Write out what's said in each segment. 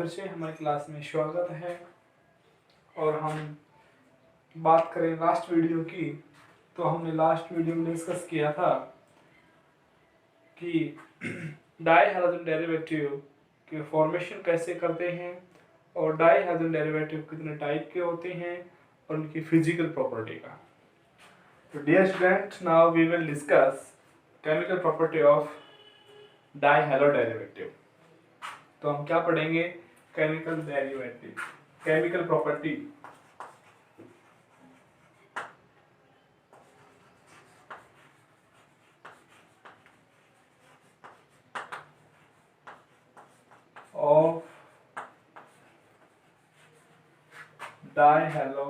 फिर से हमारी क्लास में स्वागत है। और हम बात करें लास्ट वीडियो की, तो हमने लास्ट वीडियो में डिस्कस किया था कि डाईहाइड्रोजन डेरिवेटिव के फॉर्मेशन कैसे करते हैं और डाईहाइड्रोजन डेरिवेटिव कितने टाइप के होते हैं और उनकी फिजिकल प्रॉपर्टी का। तो dear student, now we will discuss chemical property of dihydro derivative. तो हम क्या पढ़ेंगे? Chemical derivative, chemical property. Of dihydro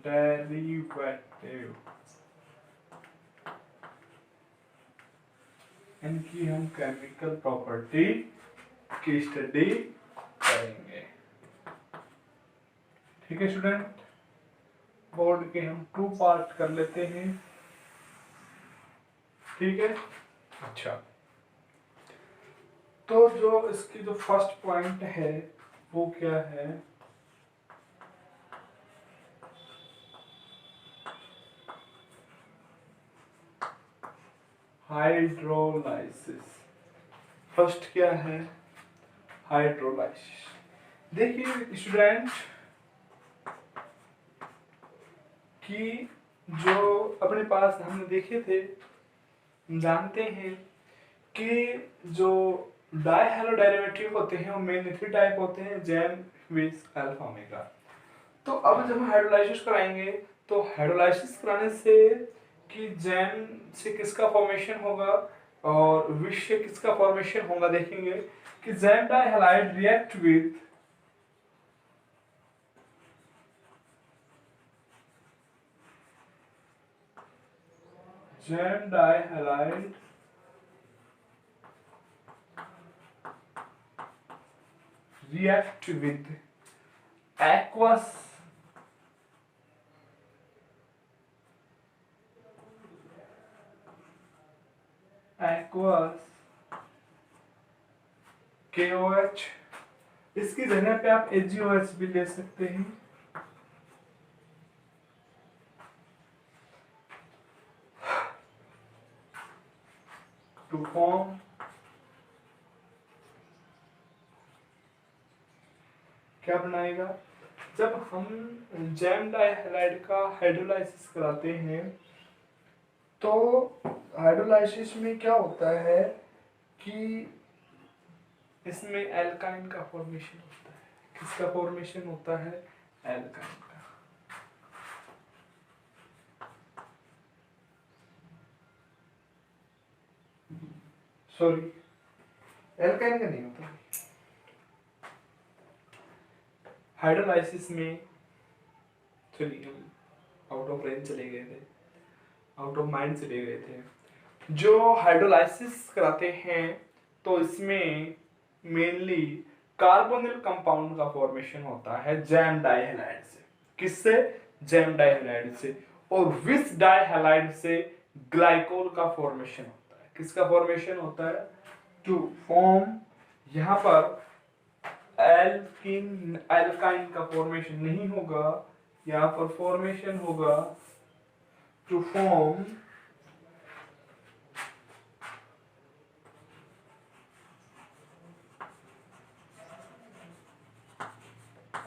derivative, इनकी हम केमिकल प्रॉपर्टी की स्टडी करेंगे। ठीक है स्टूडेंट, बोर्ड के हम 2 पार्ट कर लेते हैं। ठीक है, अच्छा। तो जो इसकी जो फर्स्ट पॉइंट है वो क्या है? हाइड्रोलाइसिस। फर्स्ट क्या है? हाइड्रोलाइसिस। देखिए स्टूडेंट कि जो अपने पास हमने देखे थे, जानते हैं कि जो डाईहाइड्रो डेरिवेटिव होते हैं वो मेनली 3 टाइप होते हैं, जैम, विस, अल्फा, ओमेगा। तो अब जब हम हाइड्रोलाइसिस कराएंगे तो हाइड्रोलाइसिस कराने से कि जैम से किसका फॉर्मेशन होगा और विस से किसका फॉर्मेशन होगा, देखेंगे कि gem dihalide react with gem dihalide react with aqueous KOH। इसकी जगह पे आप AgOH भी ले सकते हैं। टू फॉर्म क्या बनाएगा? जब हम जैम डाइहाइलाइड का हाइड्रोलाइसिस कराते हैं तो हाइड्रोलाइसिस में क्या होता है कि इसमें एल्काइन का फॉर्मेशन होता है। किसका फॉर्मेशन होता है? एल्काइन का। सॉरी, एल्काइन का नहीं होता। हाइड्रोलाइसिस में चलिए आउट ऑफ रेंज चले गए थे, आउट ऑफ माइंड चले गए थे। जो हाइड्रोलाइसिस कराते हैं तो इसमें मेनली कार्बोनिल कंपाउंड का फॉर्मेशन होता है जैम डाइहाइलाइड से। किससे? जैम डाइहाइलाइड से। और विस डाइहाइलाइड से ग्लाइकोल का फॉर्मेशन होता है। किसका फॉर्मेशन होता है? टू फॉर्म, यहां पर एल्काइन का फॉर्मेशन नहीं होगा, यहां पर फॉर्मेशन होगा to form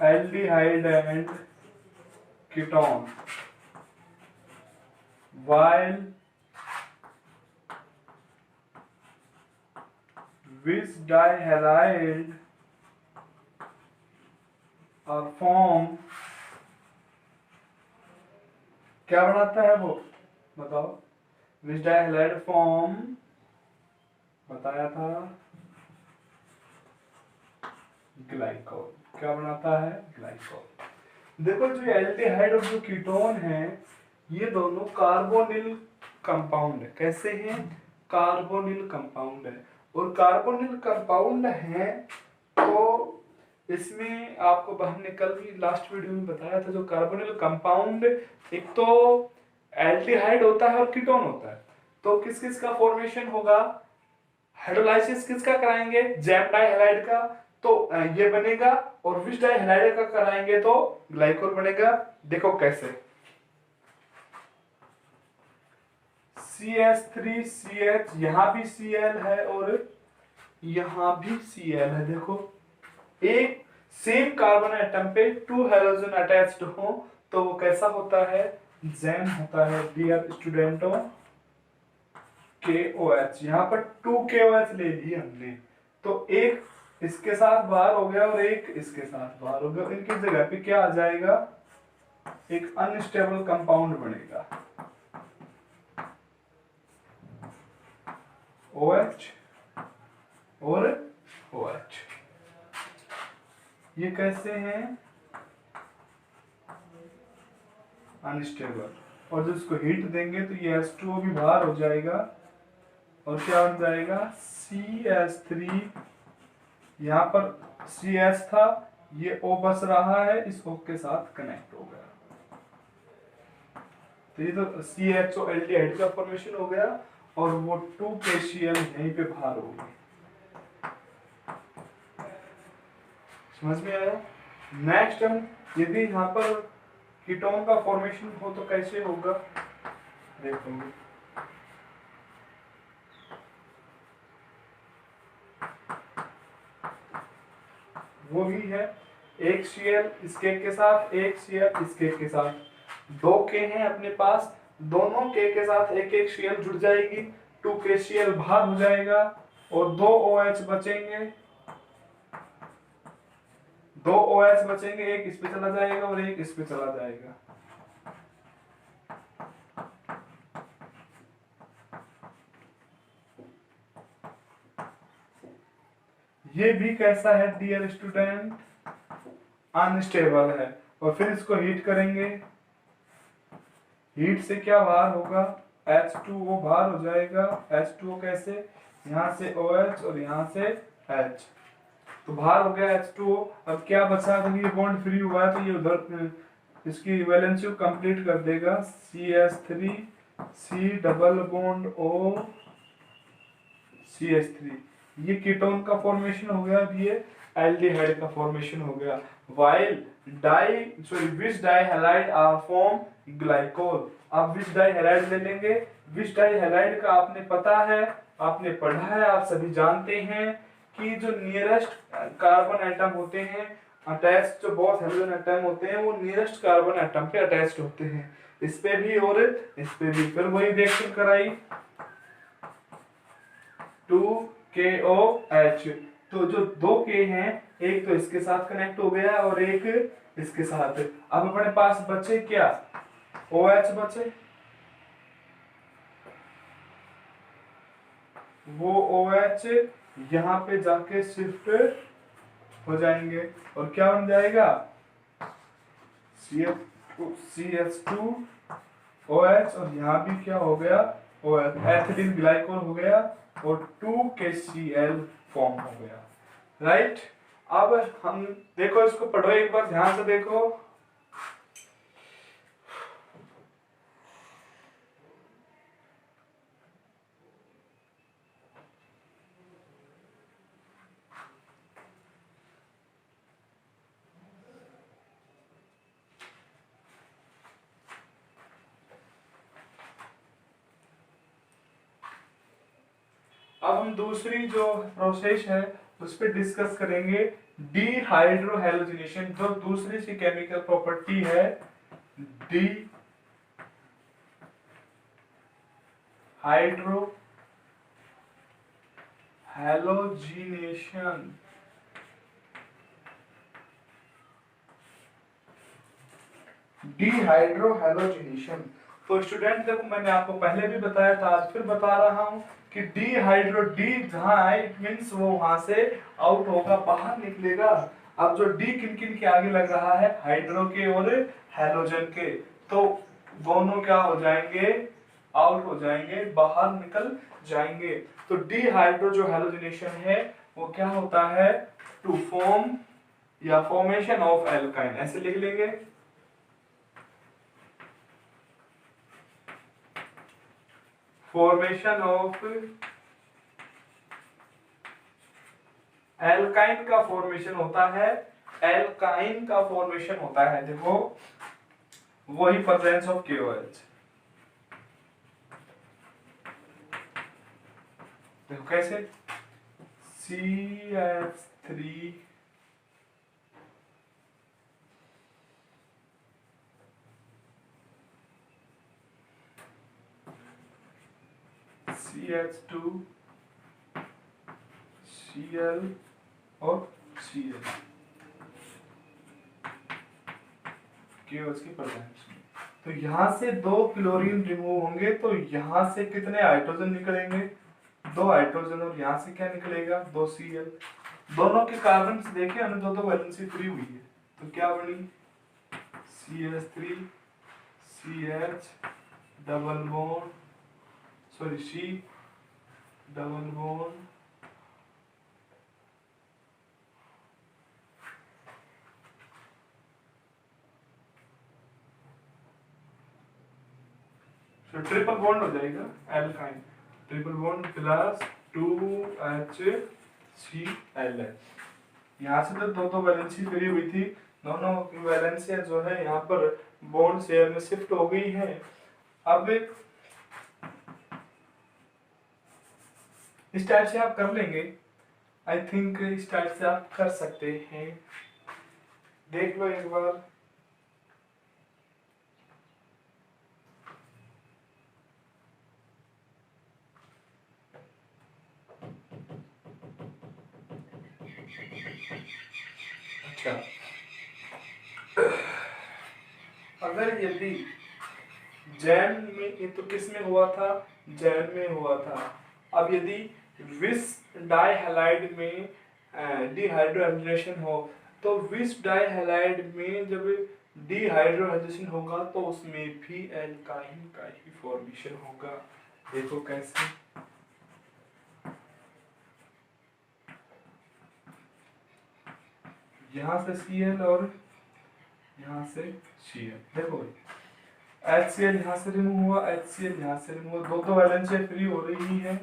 aldehyde and ketone, while which dihalide और फॉर्म क्या बनाता है वो बताओ? विच डाइहाइलाइड फॉर्म बताया था, ग्लाइकोल। क्या बनाता है? ग्लाइकोल। देखो जो एल्डिहाइड और जो कीटोन है ये दोनों कार्बोनिल कंपाउंड है। कैसे हैं? कार्बोनिल कंपाउंड है। और कार्बोनिल कंपाउंड है तो इसमें आपको हमने कल भी लास्ट वीडियो में बताया था, जो कार्बोनिल कंपाउंड एक तो एल्डिहाइड होता है और कीटोन होता है। तो किस किस का फॉर्मेशन होगा? हाइड्रोलाइसिस किसका कराएंगे, जैम डाइहैलाइड का, तो ये बनेगा, और विच डाइहैलाइड का कराएंगे तो ग्लाइकोल बनेगा। देखो कैसे, CH3CH, यहां भी Cl है और यहां भी Cl है। देखो एक सेम कार्बन एटम पे 2 हाइड्रोजन अटैच्ड हो तो वो कैसा होता है, जैम होता है। डियर स्टूडेंटों, KOH, यहाँ पर 2 KOH ले ली हमने, तो एक इसके साथ बाहर हो गया और एक इसके साथ बाहर हो गया, इनकी जगह पे क्या आ जाएगा, एक अनस्टेबल कंपाउंड बनेगा, OH और OH। ये कैसे हैं, अनस्टेबल, और जो इसको हीट देंगे तो ये H2O भी बाहर हो जाएगा और क्या बन जाएगा, CH3, यहाँ पर CH था, ये O बच रहा है, इस O के साथ कनेक्ट हो गया, तो ये तो CHO एल्डिहाइड का फॉर्मेशन हो गया और वो 2KCl यहीं पे बाहर हो गई। समझ में आया। नेक्स्ट हम यदि यहाँ पर कीटोन का फॉर्मेशन हो तो कैसे होगा, देखोगे। वो भी है, एक Cl इस केक के साथ, एक Cl इस केक के साथ, 2 K हैं अपने पास, दोनों K के साथ एक एक Cl जुड़ जाएगी, 2KCl बाहर हो जाएगा और 2 OH बचेंगे, 2 OH बचेंगे, एक इस पे चला जाएगा और एक इस पे चला जाएगा। ये भी कैसा है डियर स्टूडेंट, अनस्टेबल है, और फिर इसको हीट करेंगे, हीट से क्या बाहर होगा, H2O बाहर हो जाएगा। H2O कैसे, यहाँ से OH और यहाँ से H, तो बाहर हो गया H2O। अब क्या बचा, जब ये बॉन्ड फ्री हुआ है तो ये उधर इसकी वैलेंसी को कंप्लीट कर देगा, CH3 C double bond O CH3, ये कीटोन का फॉर्मेशन हो गया, अब ये एल्डिहाइड का फॉर्मेशन हो गया। While vic dihalide are form glycol. आप विच डाइहैलाइड ले लेंगे, विच डाइहैलाइड का आपने पता है, आपने पढ़ा है, आप सभी जानते हैं कि जो नियरेस्ट कार्बन एटम होते हैं अटैच, जो बहुत हाइड्रोजन एटम होते हैं वो नियरेस्ट कार्बन एटम पे अटैच्ड होते हैं, इस पे भी और इस पे भी। फिर वही रिएक्शन कराई, 2KOH, तो जो 2K हैं, एक तो इसके साथ कनेक्ट हो गया और एक इसके साथ। अब अपने पास बचे क्या, OH बचे, वो OH यहाँ पे जाके शिफ्ट हो जाएंगे और क्या बन जाएगा, CH2 OH, और यहाँ भी क्या हो गया, OH, एथिलीन ग्लाइकोल हो गया और 2KCl फॉर्म हो गया, राइट। अब हम देखो, इसको पढ़ो एक बार ध्यान से देखो, अब हम दूसरी जो प्रोसेस है उस पर डिस्कस करेंगे, डीहाइड्रोहैलोजिनेशन, जो दूसरी सी केमिकल प्रॉपर्टी है, डी हाइड्रो हैलोजिनेशन। डीहाइड्रोहैलोजिनेशन, तो स्टूडेंट देखो, मैंने आपको पहले भी बताया था, आज फिर बता रहा हूं कि डीहाइड्रो, डी जहां है इट मींस वो वहां से आउट होगा, बाहर निकलेगा। अब जो डी किन किन के आगे लग रहा है, हाइड्रो के और हैलोजन के, तो दोनों क्या हो जाएंगे, आउट हो जाएंगे, बाहर निकल जाएंगे। तो डीहाइड्रो जो हैलोजिनेशन है वो क्या होता है, टू फॉर्म या फॉर्मेशन ऑफ एल्काइन, ऐसे लिख लेंगे, फॉर्मेशन ऑफ एल्काइन का फॉर्मेशन होता है, एल्काइन का फॉर्मेशन होता है, देखो वही प्रेजेंस ऑफ KOH। देखो कैसे, CH3 CH2 Cl और Cl KOH की प्रेजेंस में। तो यहाँ से 2 क्लोरीन रिमूव होंगे तो यहाँ से कितने हाइड्रोजन निकलेंगे, 2 हाइड्रोजन, और यहाँ से क्या निकलेगा, 2 Cl। दोनों के कार्बन से देखें हमें दो वैलेंसी फ्री हुई है, तो क्या बनी, CH3 CH double bond, sorry C double bond तो ट्रिपल बॉन्ड हो जाएगा alkyne, triple bond plus 2HCl। यहाँ से तो दो वैलेंसी फ्री हुई थी, दोनों वैलेंसी जो है यहाँ पर बॉन्ड शेयर में शिफ्ट हो गई है। अब इस टाइप से आप कर लेंगे, आई थिंक इस टाइप से आप कर सकते हैं, देख लो एक बार। अच्छा, अगर यदि जैम में, ये तो किस में हुआ था, जैम में हुआ था। अब यदि विस डाइहैलाइड में डिहाइड्रोजनेशन हो, तो विस डाइहैलाइड में जब डिहाइड्रोजनेशन होगा तो उसमें भी एल्काइन का ही फॉर्मेशन होगा। देखो कैसे, यहाँ से Cl और यहाँ से Cl, देखो HCl यहाँ से रिमूव हुआ, HCl यहाँ से रिमूव, दो वैलेंसी फ्री हो रही है,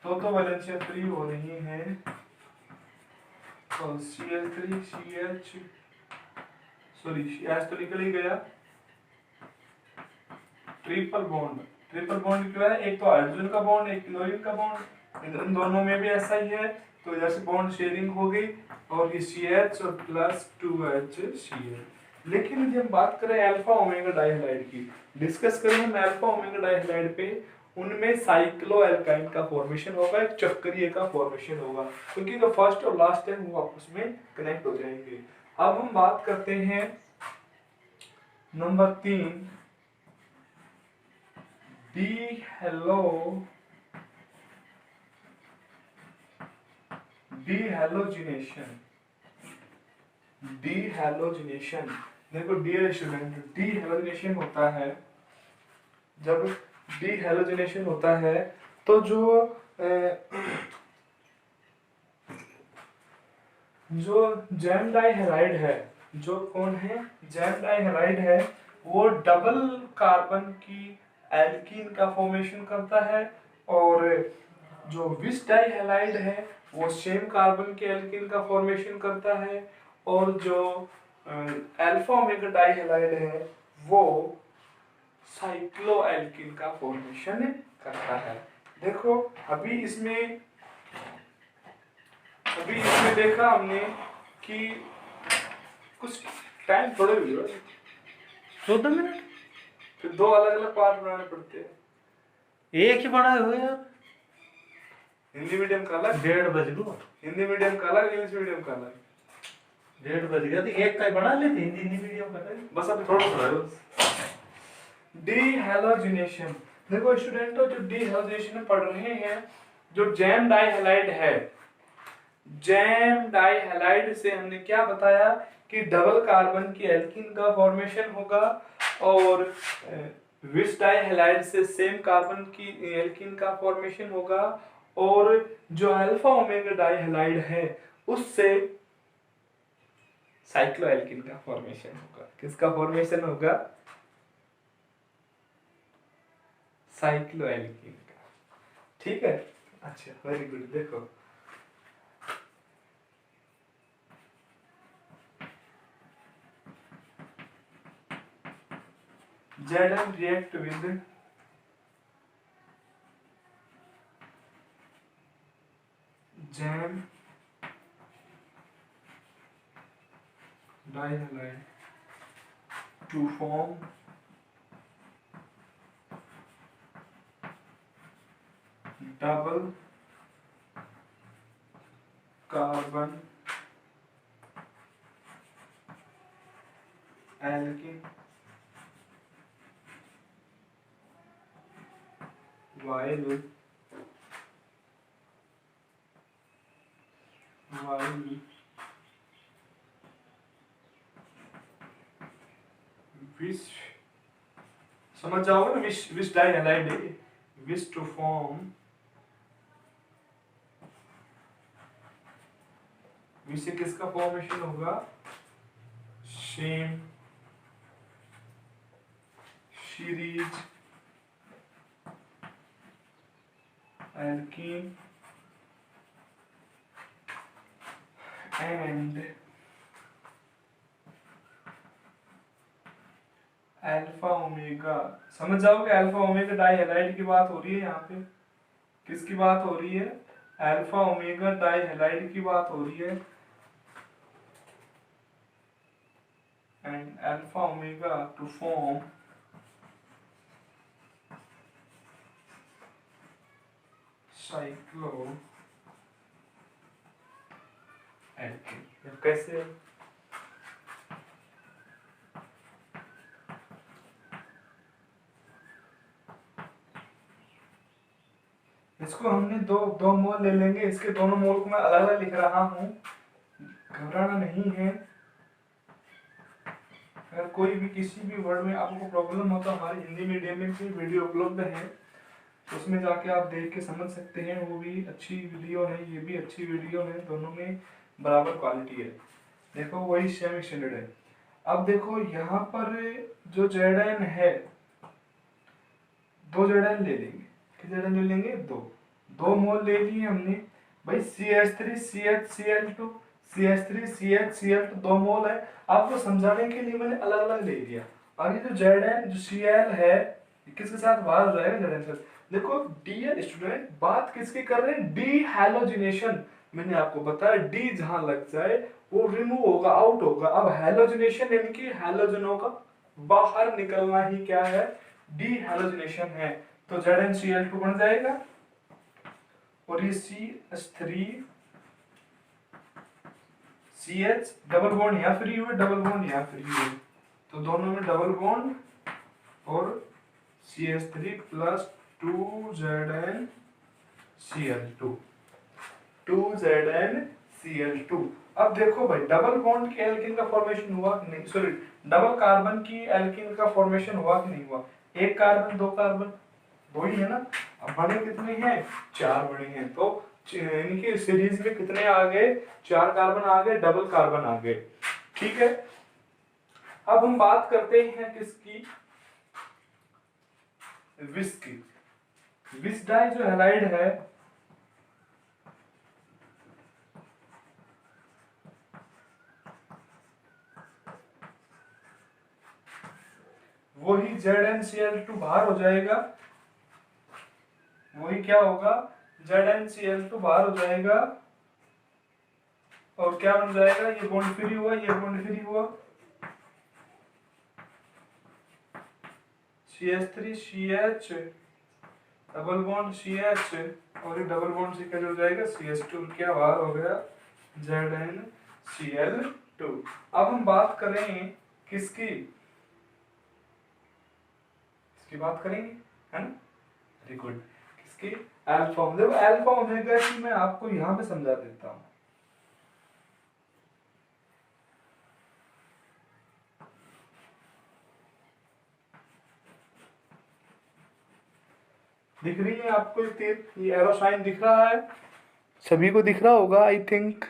दो वैलेंसी फ्री हो रही है, और Cl3 CH, सॉरी H तो निकल ही गया, ट्रिपल बॉन्ड, ट्रिपल बॉन्ड क्यों है, एक तो हाइड्रोजन का बॉन्ड, एक क्लोरीन का बॉन्ड, इन दोनों में भी ऐसा ही है, तो इधर से बॉन्ड शेयरिंग हो गई, और ये CH और प्लस 2HCl। लेकिन यदि हम बात करें अल्फा ओमेगा डाइहैलाइड की, डिस्कस करें हम अल्फा ओमेगा डाइहैलाइड पे, उनमें साइक्लो एल्काइन का फॉर्मेशन होगा, एक चक्रीय का फॉर्मेशन होगा, क्योंकि जो फर्स्ट और लास्ट है वो आपस में कनेक्ट हो जाएंगे। अब हम बात करते हैं नंबर 3, डीहैलोजिनेशन। डीहैलोजिनेशन, देखो डियर स्टूडेंट, डीहैलोजिनेशन होता है, जब डीहैलोजिनेशन होता है तो जो जैम डाइहैलाइड है, जो कौन है, जैम डाइहैलाइड है, वो डबल कार्बन की एल्कीन का फॉर्मेशन करता है, और जो विस डाइहैलाइड है वो सेम कार्बन के एल्कीन का फॉर्मेशन करता है, और जो अल्फा ओमेगा डाइहैलाइड है वो साइक्लो एल्कीन का फॉर्मेशन करता है। देखो अभी इसमें देखा हमने कि कुछ टाइम थोड़े भी हो, 14 मिनट, फिर 2 अलग अलग पार्ट बनाने पड़ते हैं। एक ही बनाए हुए यार, हिंदी मीडियम का अलग, 1:30 बज गो, हिंदी मीडियम का अलग, इंग्लिश मीडियम का अलग, 1:30 बज गया तो एक का ही बना लेते, हिंदी मीडियम का। बस अभी थोड़ा सा है। डीहैलोजिनेशन, देखो स्टूडेंटों, जो डीहैलोजिनेशन पढ़ रहे हैं, जो जैम डाइहैलाइड है, जैम डाइहैलाइड से हमने क्या बताया कि डबल कार्बन की एल्कीन का फॉर्मेशन होगा, और विस डाइहैलाइड से सेम कार्बन की एल्कीन का फॉर्मेशन होगा, और जो अल्फा ओमेगा डाइहैलाइड है उससे साइक्लोएल्कीन का फॉर्मेशन होगा। किसका फॉर्मेशन होगा, साइक्लोएल्कीन का। ठीक है, अच्छा वेरी गुड। देखो Zn react with jam dihalide to form double carbon alkene while wish समझ जाओगे ना, विश विश डाइहाइलाइड है, विश टू फॉर्म, विश से किसका फॉर्मेशन होगा, same series alkene and alpha omega. समझ जाओगे, अल्फा ओमेगा डाइहैलाइड की बात हो रही है यहाँ पे, किसकी बात हो रही है, अल्फा ओमेगा डाइहैलाइड की बात हो रही है। And alpha omega to form cycloalkane. कैसे, इसको हमने दो मोल ले लेंगे, इसके दोनों मोल को मैं अलग अलग लिख रहा हूं, घबराना नहीं है। अगर कोई भी किसी भी वर्ड में आपको प्रॉब्लम हो तो हमारे हिंदी मीडियम में कोई वीडियो उपलब्ध है, उसमें जाके आप देख के समझ सकते हैं, वो भी अच्छी वीडियो है, ये भी अच्छी वीडियो है, दोनों में बराबर क्वालिटी है। देखो वही सेम स्टैंडर्ड है। अब देखो यहाँ पर जो Zn है, दो Zn ले लेंगे, कितने Zn ले लेंगे, दो मोल ले लिए हमने भाई, CH3CHCl2 CH3CHCl2 दो मोल है। आपको समझाने के लिए मैंने अलग अलग ले लिया। और ये जो Zn जो Cl है किसके साथ बाहर हो जाएगा, Zn से। देखो डियर स्टूडेंट, बात किसकी कर रहे हैं, डी हैलोजिनेशन। मैंने आपको बताया डी जहां लग जाए वो रिमूव होगा, आउट होगा। अब हैलोजिनेशन यानी कि हैलोजनों का बाहर निकलना ही क्या है, डी हैलोजिनेशन है। तो ZnCl2 बन जाएगा और ये CH3 CH डबल बॉन्ड यहाँ फ्री हुए, डबल बॉन्ड यहाँ फ्री हुए, तो दोनों में डबल बॉन्ड और CH3 प्लस 2ZnCl2। अब देखो भाई, डबल बॉन्ड की एल्कीन का फॉर्मेशन हुआ कि नहीं, सॉरी डबल कार्बन की एल्कीन का फॉर्मेशन हुआ कि नहीं हुआ, एक कार्बन दो कार्बन दो ही है ना। अब बने कितने हैं, 4 बने हैं, तो इनकी सीरीज में कितने आ गए, 4 कार्बन आ गए, डबल कार्बन आ गए। ठीक है, अब हम बात करते हैं किसकी, विस की। विस डाई जो हैलाइड है वही ZnCl2 बाहर हो जाएगा, वही क्या होगा, ZnCl2 बाहर हो जाएगा और क्या बन जाएगा, ये बॉन्ड फ्री हुआ, ये बॉन्ड फ्री हुआ, CH3CH डबल बॉन्ड CH और ये डबल बॉन्ड से क्या हो जाएगा, CH2, क्या बाहर हो गया, ZnCl2। अब हम बात करें किसकी, इसकी बात करेंगे, है ना, वेरी गुड। किसकी, अल्फा। देखो अल्फा ओमेगा की मैं आपको यहां पे समझा देता हूं। दिख रही है आपको ये तीर, ये एरो साइन दिख रहा है, सभी को दिख रहा होगा आई थिंक।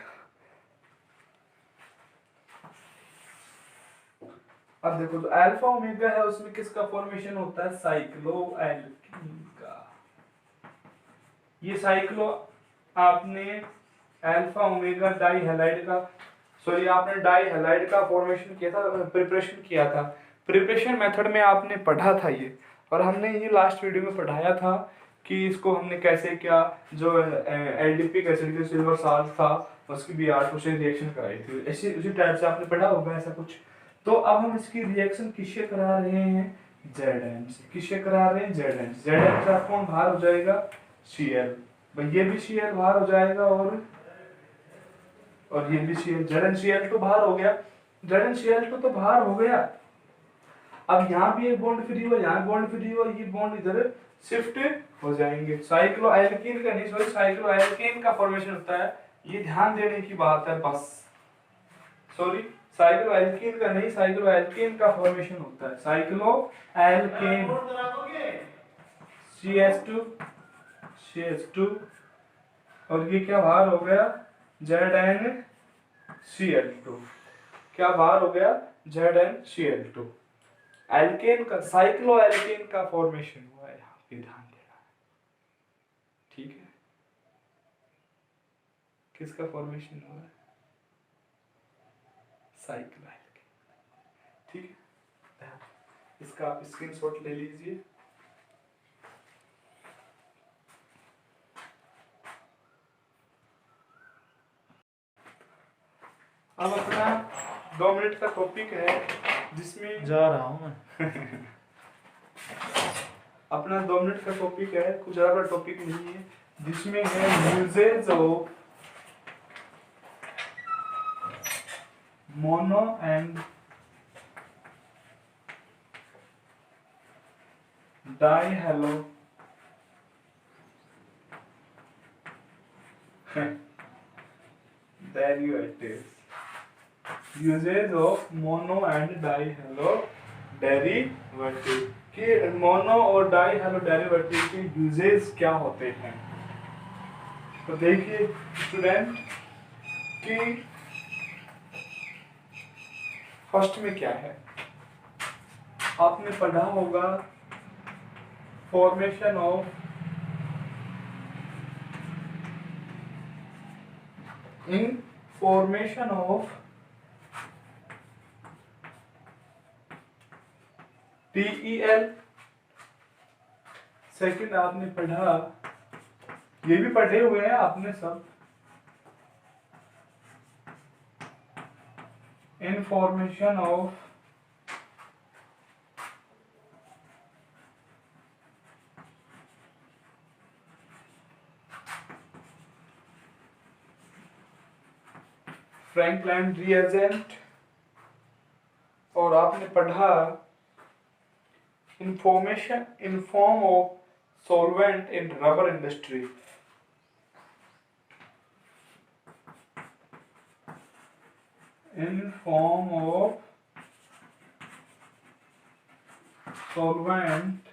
अब देखो जो अल्फा ओमेगा है उसमें किसका फॉर्मेशन होता है, साइक्लोएल्कीन का। ये साइक्लो आपने अल्फा ओमेगा डाई हैलाइड का, सॉरी आपने डाई हैलाइड का फॉर्मेशन किया था, प्रिपरेशन किया था, प्रिपरेशन मेथड में आपने पढ़ा था ये, और हमने ये लास्ट वीडियो में पढ़ाया था कि इसको हमने कैसे किया। जो एल्डिपिक एसिड के सिल्वर साल्ट था उसकी भी 8 से रिएक्शन कराई थी, ऐसी उसी टाइप से आपने पढ़ा होगा ऐसा कुछ। तो अब हम इसकी रिएक्शन किससे करा रहे हैं, Zn से। किससे करा रहे हैं, Zn से। Zn से कौन बाहर हो जाएगा, Cl, भाई ये भी Cl बाहर हो जाएगा, और ये भी Cl, ZnCl2 बाहर हो गया। ZnCl2 तो बाहर हो गया। अब यहाँ भी एक बॉन्ड फ्री हुआ, यहाँ बॉन्ड फ्री हुआ, ये बॉन्ड इधर शिफ्ट हो जाएंगे। साइक्लोएल्कीन का नहीं, सॉरी, साइक्लोएल्केन का फॉर्मेशन होता है, ये ध्यान देने की बात है बस। सॉरी, साइक्लोएल्कीन का नहीं, साइक्लोएल्केन का फॉर्मेशन होता है। साइक्लोएल्केन CH2 और ये क्या बाहर हो गया, ZnCl2। क्या बाहर हो गया, ZnCl2। एल्केन का, साइक्लोएल्केन का फॉर्मेशन हुआ है, यहाँ पे ध्यान देना है, ठीक है। किसका फॉर्मेशन हुआ है, साइक्लोएल्केन, ठीक है। इसका आप स्क्रीनशॉट ले लीजिए। अब अपना 2 मिनट का टॉपिक है जिसमें जा रहा हूँ मैं। अपना 2 मिनट का टॉपिक है, कुछ ज्यादा टॉपिक नहीं है, जिसमें है usages of mono and dihalo derivatives. Usages of mono and dihalo derivative, कि मोनो और डाइहेलो डेरिवेटिव के यूजेज क्या होते हैं। तो देखिए स्टूडेंट कि फर्स्ट में क्या है, आपने पढ़ा होगा फॉर्मेशन ऑफ TEL। सेकंड आपने पढ़ा, ये भी पढ़े हुए हैं आपने सब, इनफॉर्मेशन ऑफ फ्रैंकलैंड रिएजेंट, और आपने पढ़ा information in form of solvent in rubber industry. In form of solvent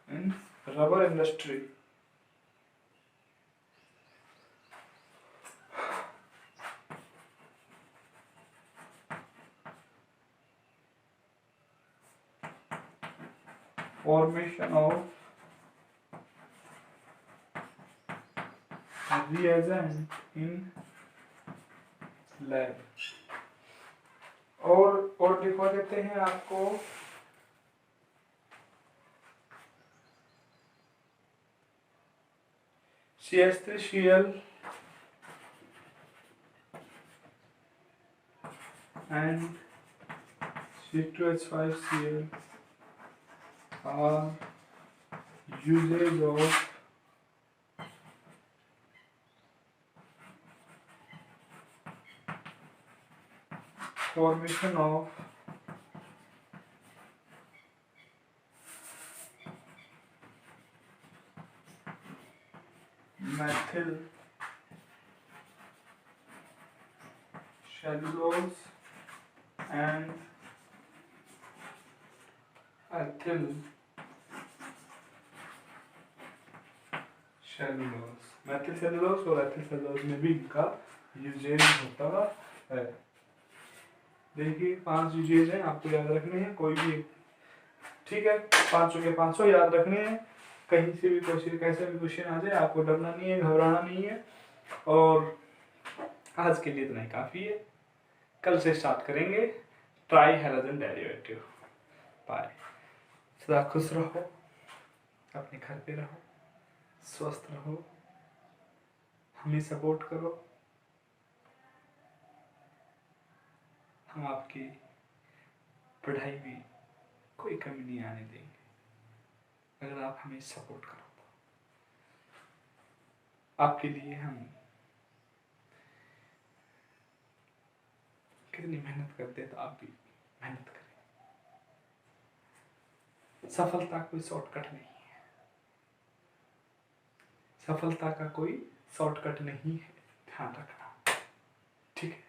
in rubber industry. Formation of reagent in lab। और दिखा देते हैं आपको CH3Cl and C2H5Cl are usage of formation of methyl cellulose and ethyl cellulose। methyl cellulose और ethyl cellulose में भी इनका usage होता है। देखिए 5 यूजेज हैं, आपको याद रखने हैं, कोई भी, ठीक है, 500 के 500 याद रखने हैं। कहीं से भी क्वेश्चन, कैसे भी क्वेश्चन आ जाए, आपको डरना नहीं है, घबराना नहीं है। और आज के लिए इतना ही काफ़ी है, कल से स्टार्ट करेंगे ट्राई हैलोजन डेरिवेटिव। बाय। सदा खुश रहो, अपने घर पे रहो, स्वस्थ रहो, हमें सपोर्ट करो, हम आपकी पढ़ाई में कोई कमी नहीं आने देंगे अगर आप हमें सपोर्ट करो तो। आपके लिए हम कितनी मेहनत करते हैं, तो आप भी मेहनत करें। सफलता कोई शॉर्टकट नहीं है, सफलता का कोई शॉर्टकट नहीं है, ध्यान रखना, ठीक है।